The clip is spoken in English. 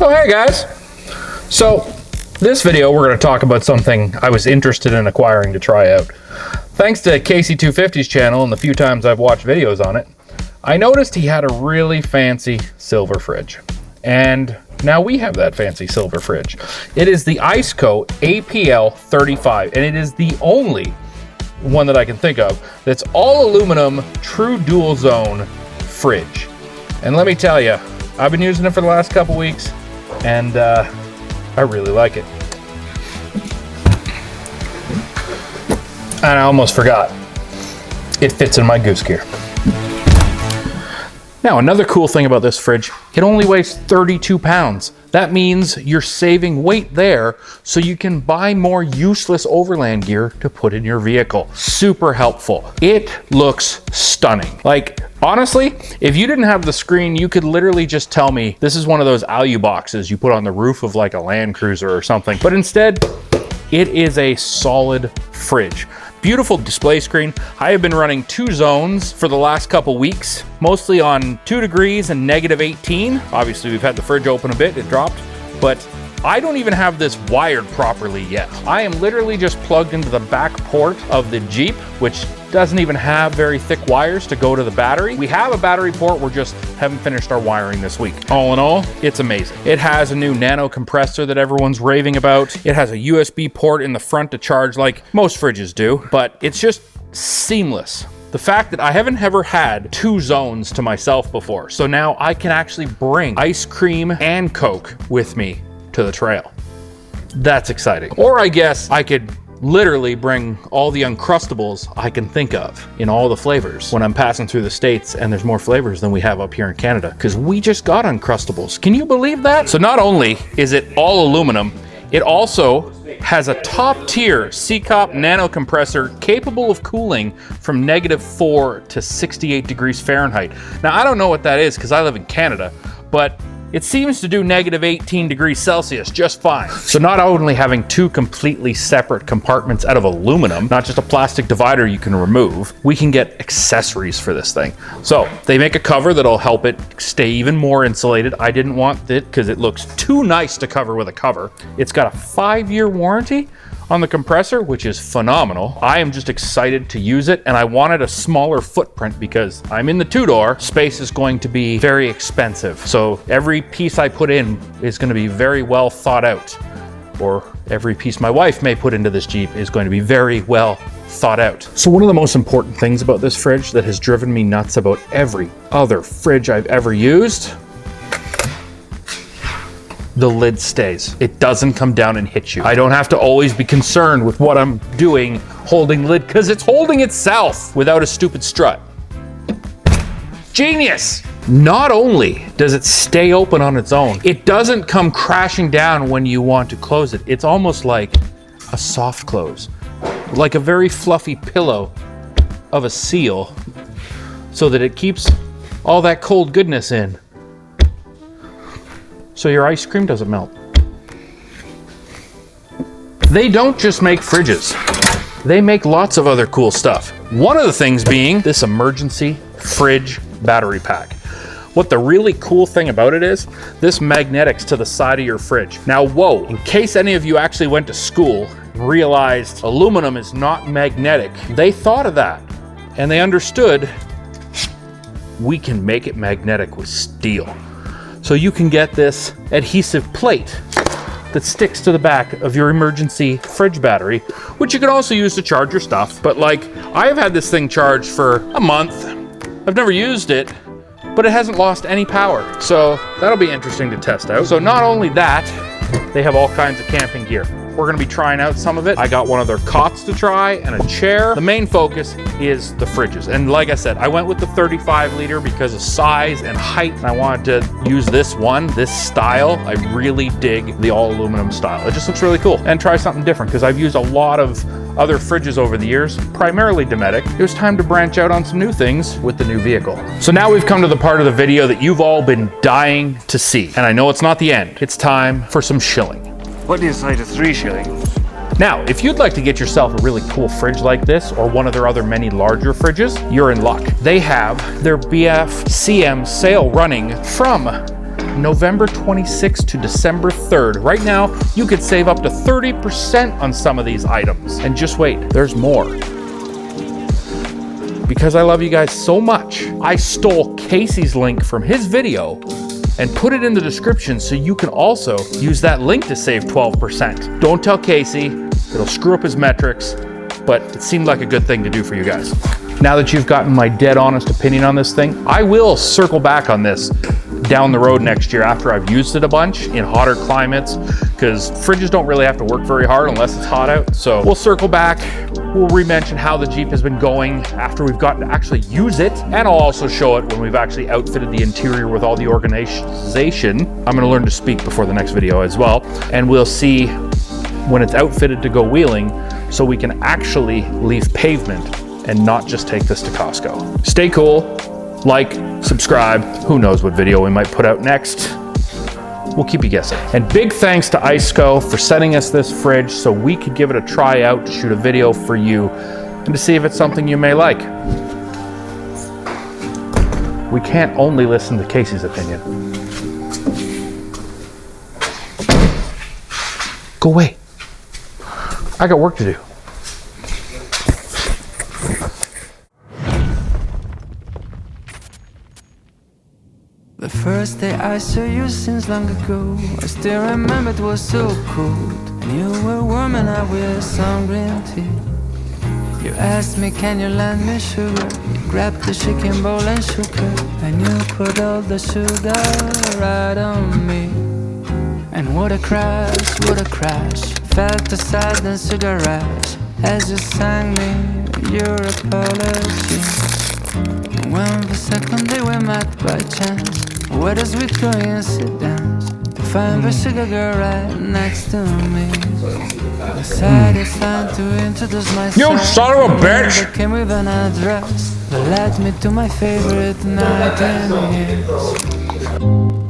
Oh, hey guys. So this video, we're going to talk about something I was interested in acquiring to try out. Thanks to KC250's channel and the few times I've watched videos on it, I noticed he had a really fancy silver fridge. And now we have that fancy silver fridge. It is the ICECO APL 35, and it is the only one that I can think of that's all aluminum, true dual zone fridge. And let me tell you, I've been using it for the last couple weeks, and I really like it. And I almost forgot, it fits in my goose gear. Now, another cool thing about this fridge, it only weighs 32 pounds. That means you're saving weight there so you can buy more useless overland gear to put in your vehicle. Super helpful. It looks stunning. Like, honestly, if you didn't have the screen, you could literally just tell me this is one of those alu boxes you put on the roof of like a Land Cruiser or something. But instead, it is a solid fridge. Beautiful display screen. I have been running 2 zones for the last couple weeks, mostly on 2 degrees and -18. Obviously, we've had the fridge open a bit, it dropped, but I don't even have this wired properly yet. I am literally just plugged into the back port of the Jeep, which doesn't even have very thick wires to go to the battery. We have a battery port, we're just haven't finished our wiring this week. All in all, it's amazing. It has a new nano compressor that everyone's raving about. It has a USB port in the front to charge like most fridges do, but it's just seamless. The fact that I haven't ever had 2 zones to myself before, so now I can actually bring ice cream and Coke with me to the trail. That's exciting. Or I guess I could literally bring all the Uncrustables I can think of in all the flavors when I'm passing through the States, and there's more flavors than we have up here in Canada because we just got Uncrustables. Can you believe that? So not only is it all aluminum, it also has a top tier ICECO nano compressor capable of cooling from -4 to 68 degrees Fahrenheit. Now, I don't know what that is because I live in Canada, but it seems to do -18 degrees Celsius just fine. So not only having 2 completely separate compartments out of aluminum, not just a plastic divider you can remove, we can get accessories for this thing. So they make a cover that'll help it stay even more insulated. I didn't want it because it looks too nice to cover with a cover. It's got a 5-year warranty on the compressor, which is phenomenal. I am just excited to use it, and I wanted a smaller footprint because I'm in the 2-door. Space is going to be very expensive. So every piece I put in is going to be very well thought out, or every piece my wife may put into this Jeep is going to be very well thought out. So one of the most important things about this fridge that has driven me nuts about every other fridge I've ever used, the lid stays. It doesn't come down and hit you. I don't have to always be concerned with what I'm doing holding the lid because it's holding itself without a stupid strut. Genius! Not only does it stay open on its own, it doesn't come crashing down when you want to close it. It's almost like a soft close, like a very fluffy pillow of a seal, so that it keeps all that cold goodness in, so your ice cream doesn't melt. They don't just make fridges. They make lots of other cool stuff. One of the things being this emergency fridge battery pack. What the really cool thing about it is, this magnetics to the side of your fridge. Now, whoa, in case any of you actually went to school and realized aluminum is not magnetic, they thought of that and they understood we can make it magnetic with steel. So you can get this adhesive plate that sticks to the back of your emergency fridge battery, which you can also use to charge your stuff. But like, I've had this thing charged for a month. I've never used it, but it hasn't lost any power. So that'll be interesting to test out. So not only that, they have all kinds of camping gear. We're gonna be trying out some of it. I got one of their cots to try and a chair. The main focus is the fridges. And like I said, I went with the 35 liter because of size and height. And I wanted to use this style. I really dig the all aluminum style. It just looks really cool. And try something different because I've used a lot of other fridges over the years, primarily Dometic, it was time to branch out on some new things with the new vehicle. So now we've come to the part of the video that you've all been dying to see. And I know it's not the end. It's time for some shilling. What do you say to 3 shillings? Now, if you'd like to get yourself a really cool fridge like this, or one of their other many larger fridges, you're in luck. They have their BFCM sale running from November 26th to December 3rd. Right now, you could save up to 30% on some of these items. And just wait, there's more. Because I love you guys so much, I stole Casey's link from his video and put it in the description so you can also use that link to save 12%. Don't tell Casey, it'll screw up his metrics, but it seemed like a good thing to do for you guys. Now that you've gotten my dead honest opinion on this thing, I will circle back on this down the road next year after I've used it a bunch in hotter climates, because fridges don't really have to work very hard unless it's hot out. So we'll circle back, we'll re-mention how the Jeep has been going after we've gotten to actually use it, and I'll also show it when we've actually outfitted the interior with all the organization. I'm gonna learn to speak before the next video as well, and we'll see when it's outfitted to go wheeling so we can actually leave pavement and not just take this to Costco. Stay cool. Like, subscribe, who knows what video we might put out next. We'll keep you guessing. And big thanks to ICECO for sending us this fridge so we could give it a try out to shoot a video for you and to see if it's something you may like. We can't only listen to Casey's opinion. Go away. I got work to do. The first day I saw you seems long ago. I still remember it was so cold. And you were warm and I with some green tea. You asked me, can you lend me sugar? You grabbed the shaking bowl and shook it. And you put all the sugar right on me. And what a crash, what a crash. Felt the sudden sugar rush as you sang me your apology. When the second day we met by chance, where does we go and sit down to find the sugar girl right next to me? Decided it's time to introduce myself. You son of a bitch! I came with an address that led me to my favorite night in years.